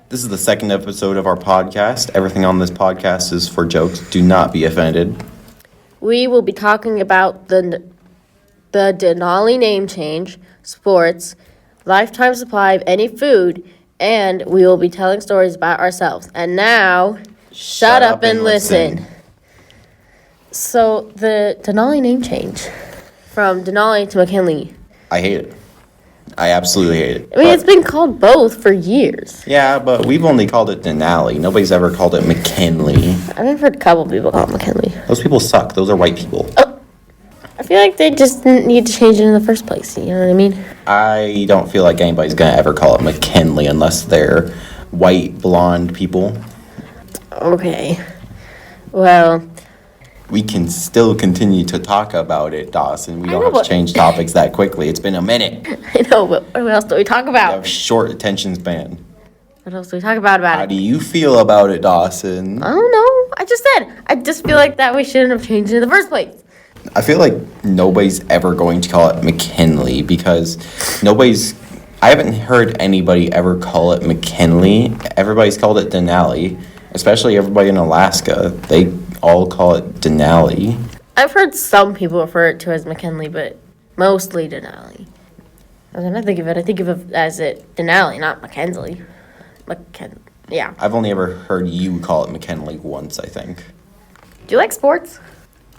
This is the second episode of our podcast. Everything on this podcast is for jokes. Do not be offended. We will be talking about the Denali name change, sports, lifetime supply of any food, and we will be telling stories about ourselves. And now, shut up and listen. So, the Denali name change from Denali to McKinley. I hate it. I absolutely hate it. I mean, it's been called both for years. Yeah, but we've only called it Denali. Nobody's ever called it McKinley. I've heard a couple people call it McKinley. Those people suck. Those are white people. I feel like they just didn't need to change it in the first place. You know what I mean? I don't feel like anybody's going to ever call it McKinley unless they're white, blonde people. Okay. Well, we can still continue to talk about it, Dawson. We don't have to change topics that quickly. It's been a minute. I know, but what else do we talk about? We have short attention span. What else do we talk about How it? do you feel about it, Dawson? I don't know. I just feel like that we shouldn't have changed it in the first place. I feel like nobody's ever going to call it McKinley because I haven't heard anybody ever call it McKinley. Everybody's called it Denali, especially everybody in Alaska. They all call it Denali. I've heard some people refer it to as McKinley, but mostly Denali. When I think of it as Denali, not McKinley. Yeah. I've only ever heard you call it McKinley once, I think. Do you like sports?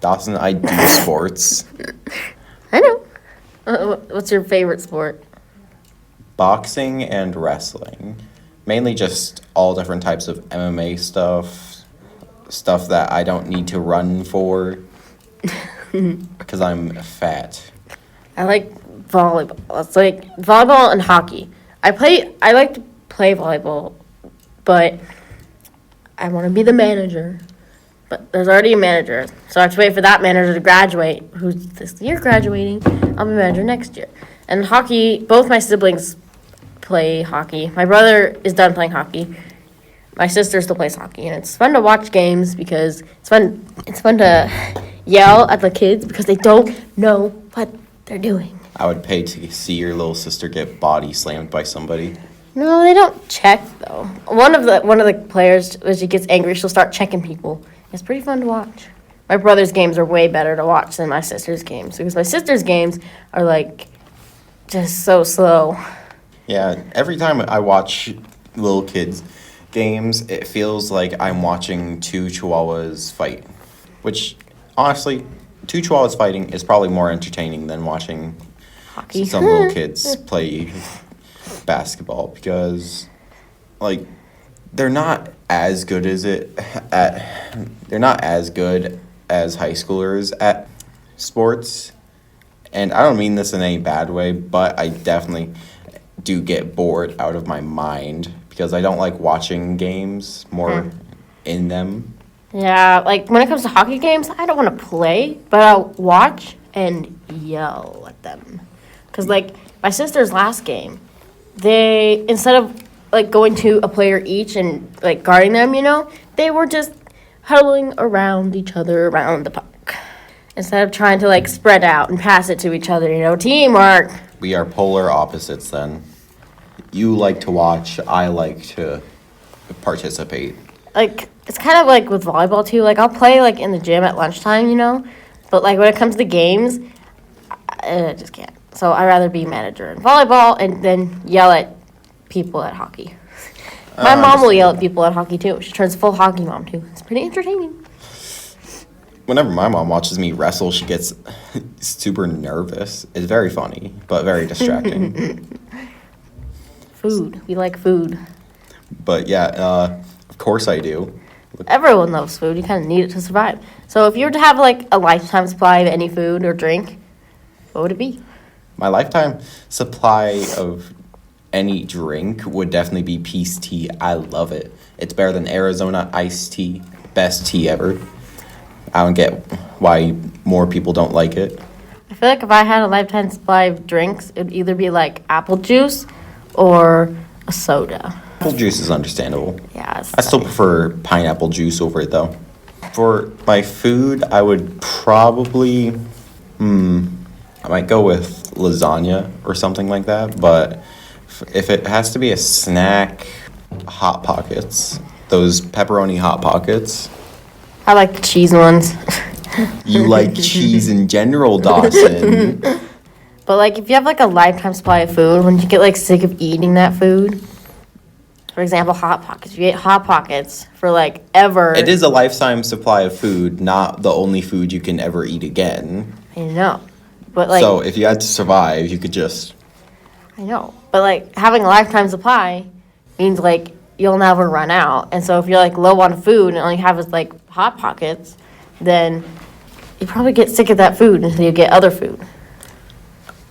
Dawson, I do sports. I know. What's your favorite sport? Boxing and wrestling. Mainly just all different types of MMA stuff that I don't need to run for because I'm fat. I like volleyball. It's like volleyball and hockey. I like to play volleyball, but I want to be the manager. But there's already a manager, so I have to wait for that manager to graduate, who's this year graduating. I'll be manager next year. And hockey, both my siblings play hockey. My brother is done playing hockey. My sister still plays hockey, and it's fun to watch games because it's fun to yell at the kids because they don't know what they're doing. I would pay to see your little sister get body slammed by somebody. No, they don't check though. One of the players, when she gets angry, she'll start checking people. It's pretty fun to watch. My brother's games are way better to watch than my sister's games because my sister's games are like just so slow. Yeah, every time I watch little kids' games, it feels like I'm watching two chihuahuas fight. Which, honestly, two chihuahuas fighting is probably more entertaining than watching Hockey. some little kids play basketball because, like, they're not as good as high schoolers at sports. And I don't mean this in any bad way, but I definitely do get bored out of my mind because I don't like watching games more in them. Yeah, like when it comes to hockey games, I don't want to play, but I'll watch and yell at them. Because, like, my sister's last game, they, instead of, like, going to a player each and, like, guarding them, they were just huddling around each other around the puck. Instead of trying to, like, spread out and pass it to each other, teamwork. We are polar opposites then. You like to watch, I like to participate. Like, it's kind of like with volleyball, too. Like, I'll play, like, in the gym at lunchtime, But, like, when it comes to games, I just can't. So I'd rather be manager in volleyball and then yell at people at hockey. My mom will yell at people at hockey, too. She turns full hockey mom, too. It's pretty entertaining. Whenever my mom watches me wrestle, she gets super nervous. It's very funny, but very distracting. Food. We like food. But yeah, of course I do. Everyone loves food. You kind of need it to survive. So if you were to have, like, a lifetime supply of any food or drink, what would it be? My lifetime supply of any drink would definitely be peace tea. I love it. It's better than Arizona iced tea. Best tea ever. I don't get why more people don't like it. I feel like if I had a lifetime supply of drinks, it would either be like apple juice or a soda. Apple juice is understandable. Yeah. I still prefer pineapple juice over it though. For my food, I would probably, I might go with lasagna or something like that. But if it has to be a snack, Hot Pockets. Those pepperoni Hot Pockets. I like the cheese ones. You like cheese in general, Dawson. But, like, if you have, like, a lifetime supply of food, when you get, like, sick of eating that food, for example, Hot Pockets. If you ate Hot Pockets for, like, ever. It is a lifetime supply of food, not the only food you can ever eat again. I know. But, like. So, if you had to survive, you could just... I know. But, like, having a lifetime supply means, like, you'll never run out. And so if you're, like, low on food and all you have is, like, Hot Pockets, then you probably get sick of that food until you get other food.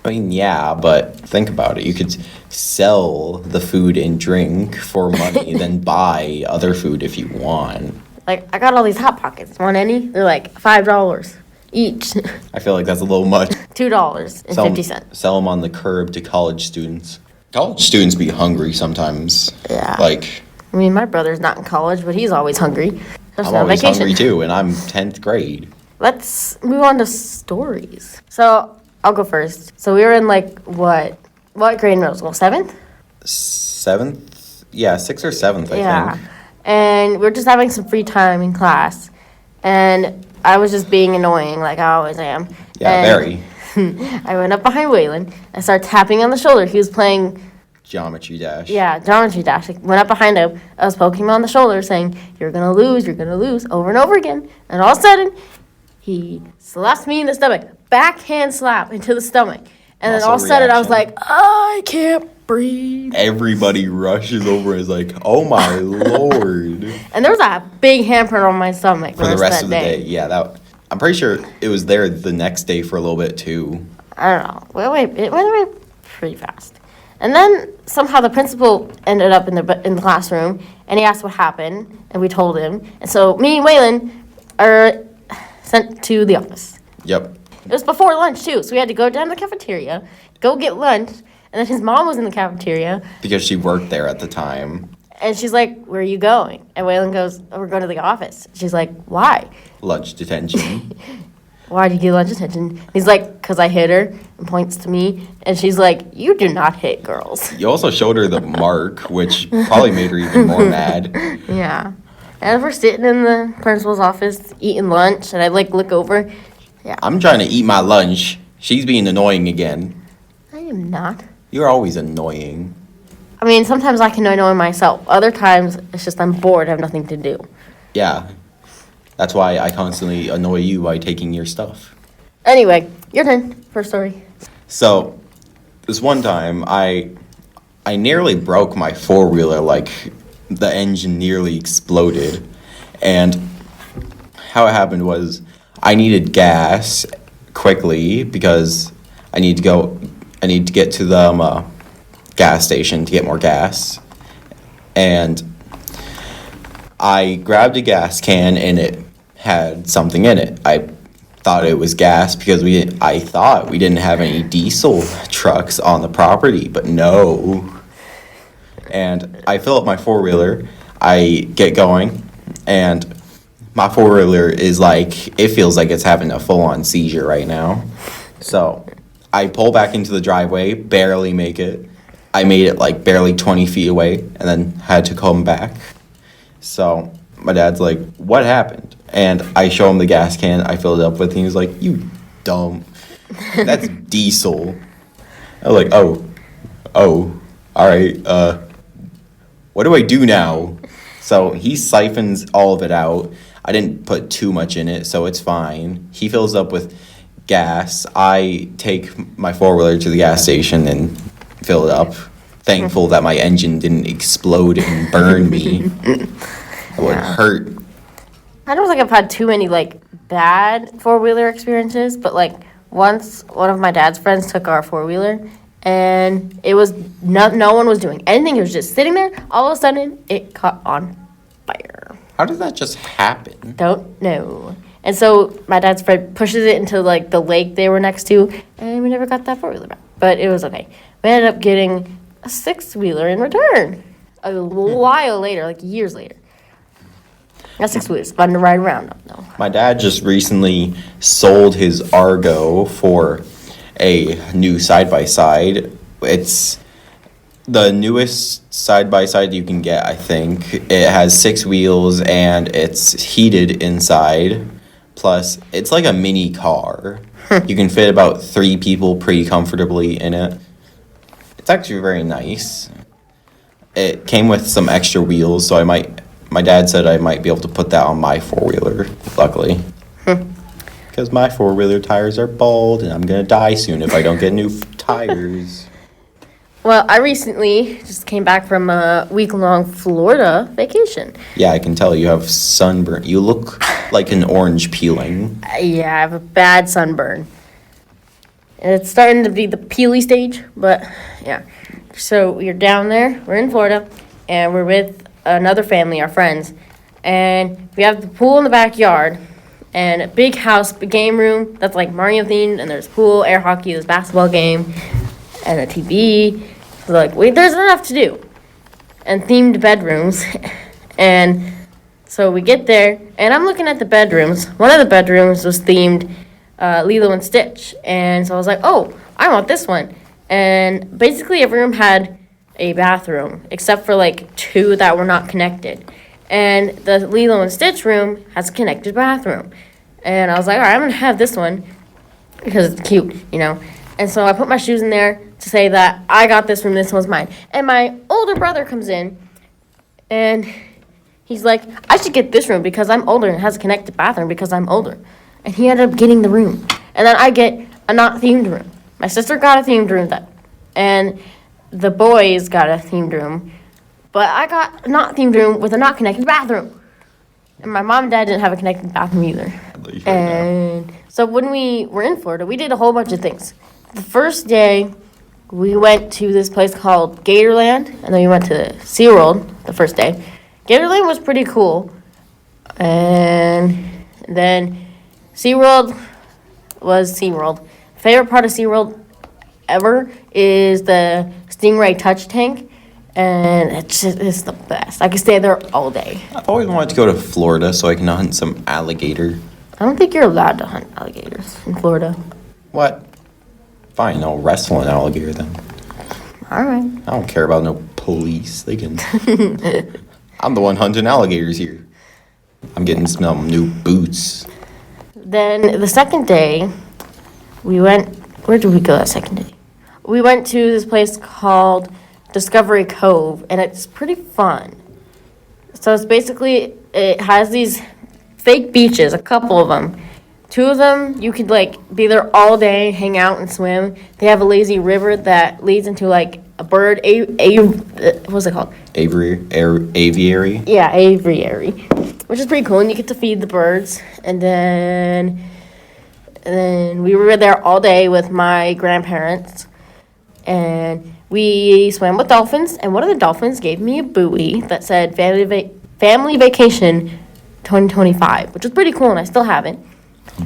I mean, yeah, but think about it. You could sell the food and drink for money, then buy other food if you want. Like, I got all these Hot Pockets. Want any? They're like $5 each. I feel like that's a little much. $2.50. Sell them on the curb to college students. College students be hungry sometimes. Yeah. Like, I mean, my brother's not in college, but he's always hungry. I'm always hungry too, and I'm 10th grade. Let's move on to stories. So, I'll go first. So, we were in, like, what grade in middle school? 7th? 7th? Yeah, 6th or 7th, I think. And we were just having some free time in class. And I was just being annoying, like I always am. Yeah, and very. I went up behind Waylon. I started tapping on the shoulder. He was playing... Geometry Dash. Yeah, Geometry Dash. I went up behind him. I was poking him on the shoulder saying, you're going to lose, over and over again. And all of a sudden, he slaps me in the stomach. Backhand slap into the stomach. And then all of a sudden, I was like, I can't breathe. Everybody rushes over and is like, oh my lord. And there was a big handprint on my stomach for the rest of the day. Yeah, I'm pretty sure it was there the next day for a little bit too. I don't know. It went away pretty fast. And then somehow the principal ended up in the classroom, and he asked what happened, and we told him. And so me and Waylon are sent to the office. Yep. It was before lunch, too, so we had to go down to the cafeteria, go get lunch, and then his mom was in the cafeteria. Because she worked there at the time. And she's like, where are you going? And Waylon goes, oh, we're going to the office. She's like, why? Lunch detention. Why did you get lunch detention? He's like, because I hit her, and points to me. And she's like, you do not hit girls. You also showed her the mark, which probably made her even more mad. Yeah. And we're sitting in the principal's office eating lunch, and I look over. Yeah. I'm trying to eat my lunch. She's being annoying again. I am not. You're always annoying. I mean, sometimes I can annoy myself. Other times, it's just I'm bored, I have nothing to do. Yeah. That's why I constantly annoy you by taking your stuff. Anyway, your turn for a story. So, this one time, I nearly broke my four-wheeler, like, the engine nearly exploded. And how it happened was, I needed gas quickly because I need to get to the gas station to get more gas. And I grabbed a gas can and it had something in it. I thought it was gas because I thought we didn't have any diesel trucks on the property, but no. And I fill up my four-wheeler, I get going, and my four-wheeler is like, it feels like it's having a full-on seizure right now. So I pull back into the driveway, barely make it. I made it like barely 20 feet away and then had to come back. So my dad's like, what happened? And I show him the gas can I filled it up with, and he was like, you dumb. That's diesel. I was like, oh, all right, what do I do now? So he siphons all of it out. I didn't put too much in it, so it's fine. He fills up with gas. I take my four-wheeler to the gas station and fill it up. Thankful that my engine didn't explode and burn me. It would hurt. I don't think I've had too many, bad four-wheeler experiences, but, once one of my dad's friends took our four-wheeler, and it was, no one was doing anything. It was just sitting there. All of a sudden, it caught on fire. How did that just happen? Don't know. And so my dad's friend pushes it into, the lake they were next to, and we never got that four-wheeler back. But it was okay. We ended up getting a six-wheeler in return a while later, years later. Not 6 wheels, fun to ride around on, though. My dad just recently sold his Argo for a new side-by-side. It's the newest side by side you can get, I think. It has 6 wheels and it's heated inside. Plus, it's like a mini car. You can fit about 3 people pretty comfortably in it. It's actually very nice. It came with some extra wheels, so my dad said I might be able to put that on my 4-wheeler, luckily. Because my 4-wheeler tires are bald and I'm going to die soon if I don't get new tires. Well, I recently just came back from a week-long Florida vacation. Yeah, I can tell you have sunburn. You look like an orange peeling. Yeah, I have a bad sunburn. And it's starting to be the peely stage, but yeah. So we're down there, we're in Florida, and we're with another family, our friends. And we have the pool in the backyard, and a big house, big game room that's like Mario themed, and there's pool, air hockey, there's basketball game, and a TV. So like, wait, there's enough to do. And themed bedrooms. And so we get there, and I'm looking at the bedrooms. One of the bedrooms was themed Lilo and Stitch. And so I was like, oh, I want this one. And basically every room had a bathroom, except for like 2 that were not connected. And the Lilo and Stitch room has a connected bathroom. And I was like, all right, I'm going to have this one because it's cute, you know. And so I put my shoes in there to say that I got this room, this one's mine. And my older brother comes in, and he's like, I should get this room because I'm older and it has a connected bathroom because I'm older. And he ended up getting the room. And then I get a not themed room. My sister got a themed room, and the boys got a themed room. But I got a not themed room with a not connected bathroom. And my mom and dad didn't have a connected bathroom either. And so when we were in Florida, we did a whole bunch of things. The first day, we went to this place called Gatorland, and then we went to SeaWorld the first day. Gatorland was pretty cool. And then SeaWorld was SeaWorld. Favorite part of SeaWorld ever is the Stingray Touch Tank. And it's the best. I could stay there all day. I've always wanted to go to Florida so I can hunt some alligator. I don't think you're allowed to hunt alligators in Florida. What? Fine, I'll wrestle an alligator then. All right. I don't care about no police. They can. I'm the one hunting alligators here. I'm getting some new boots. Then the second day, we went. Where did we go that second day? We went to this place called Discovery Cove, and it's pretty fun. So it's basically, it has these fake beaches, a couple of them. 2 of them, you could like be there all day, hang out and swim. They have a lazy river that leads into like a bird, what's it called? Aviary? Yeah, aviary, which is pretty cool, and you get to feed the birds. And then we were there all day with my grandparents, and we swam with dolphins, and one of the dolphins gave me a buoy that said Family Vacation 2025, which was pretty cool, and I still have it.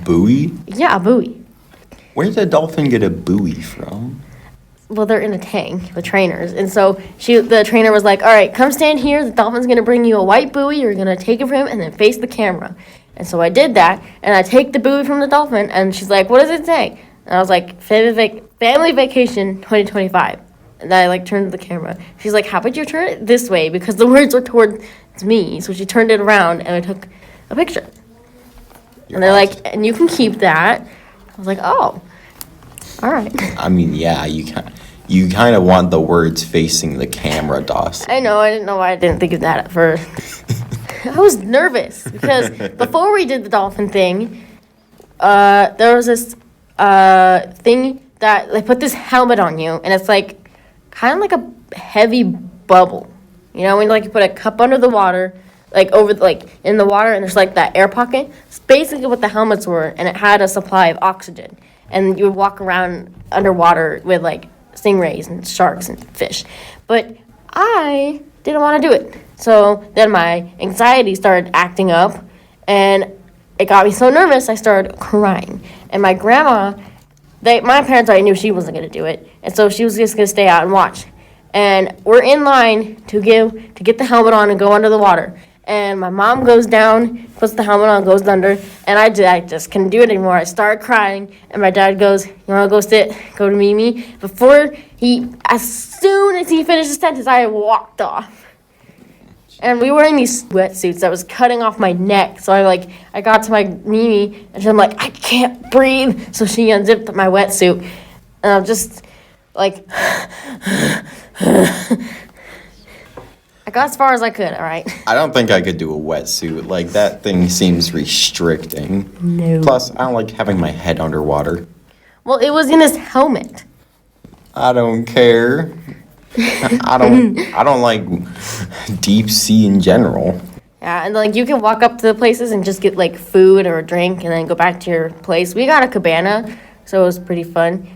Buoy? Yeah, a buoy. Where did a dolphin get a buoy from? Well, they're in a tank, the trainers. And so the trainer was like, all right, come stand here. The dolphin's going to bring you a white buoy. You're going to take it from him and then face the camera. And so I did that, and I take the buoy from the dolphin, and she's like, what does it say? And I was like, Family Vacation 2025. And then I like turned to the camera. She's like, how about you turn it this way? Because the words were towards me. So she turned it around, and I took a picture. And they're like, and you can keep that. I was like, oh, all right. I mean, yeah, you kind of want the words facing the camera, Dawson. I know. I didn't know why I didn't think of that at first. I was nervous because before we did the dolphin thing, there was this thing that they put this helmet on you, and it's like kind of like a heavy bubble. You know, when like you put a cup under the water, like over like in the water, and there's like that air pocket. It's basically what the helmets were, and it had a supply of oxygen. And you would walk around underwater with like stingrays and sharks and fish. But I didn't want to do it. So then my anxiety started acting up, and it got me so nervous I started crying. And my grandma, my parents already knew she wasn't going to do it, and so she was just going to stay out and watch. And we're in line to get the helmet on and go under the water. And my mom goes down, puts the helmet on, goes under, and I just couldn't do it anymore. I started crying, and my dad goes, "You want to go sit? Go to Mimi." As soon as he finished his sentence, I walked off. And we were wearing these wetsuits that was cutting off my neck. So I got to my Mimi, and I'm like, "I can't breathe." So she unzipped my wetsuit, and I'm just like, I got as far as I could, all right? I don't think I could do a wetsuit. Like, that thing seems restricting. No. Plus, I don't like having my head underwater. Well, it was in his helmet. I don't care. I don't like deep sea in general. Yeah, and you can walk up to the places and just get food or a drink and then go back to your place. We got a cabana, so it was pretty fun.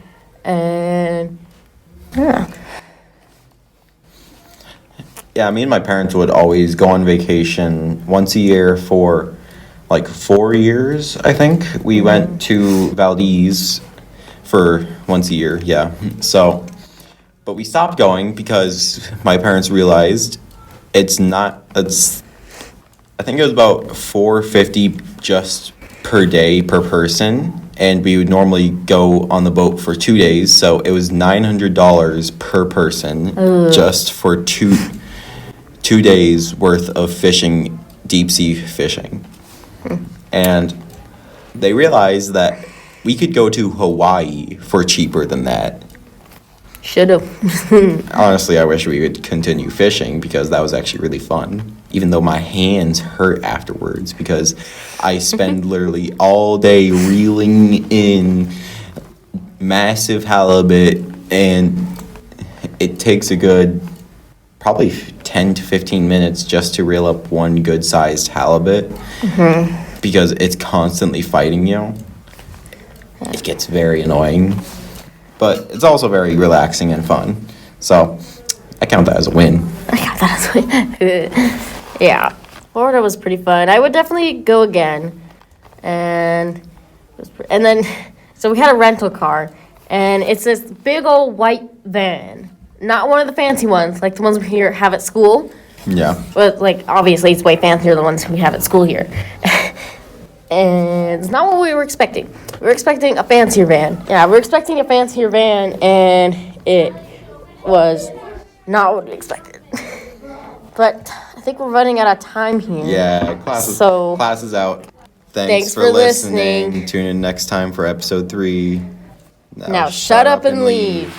And yeah. Yeah, me and my parents would always go on vacation once a year for 4 years, I think. We went to Valdez for once a year, yeah. So, but we stopped going because my parents realized I think it was about $450 just per day per person, and we would normally go on the boat for 2 days, so it was $900 per person just for two days worth of fishing, deep sea fishing. And they realized that we could go to Hawaii for cheaper than that. Should've. Honestly, I wish we would continue fishing because that was actually really fun. Even though my hands hurt afterwards because I spend literally all day reeling in massive halibut, and it takes a good probably 10 to 15 minutes just to reel up one good-sized halibut because it's constantly fighting you. It gets very annoying, but it's also very relaxing and fun. So I count that as a win. I got that as well. Yeah, Florida was pretty fun. I would definitely go again. And then, so we had a rental car, and it's this big old white van. Not one of the fancy ones, like the ones we here have at school. Yeah. But, obviously it's way fancier than the ones we have at school here. And it's not what we were expecting. We were expecting a fancier van. Yeah, we were expecting a fancier van, and it was not what we expected. But I think we're running out of time here. Yeah, class is out. Thanks for listening. Tune in next time for episode 3. Now shut up and leave.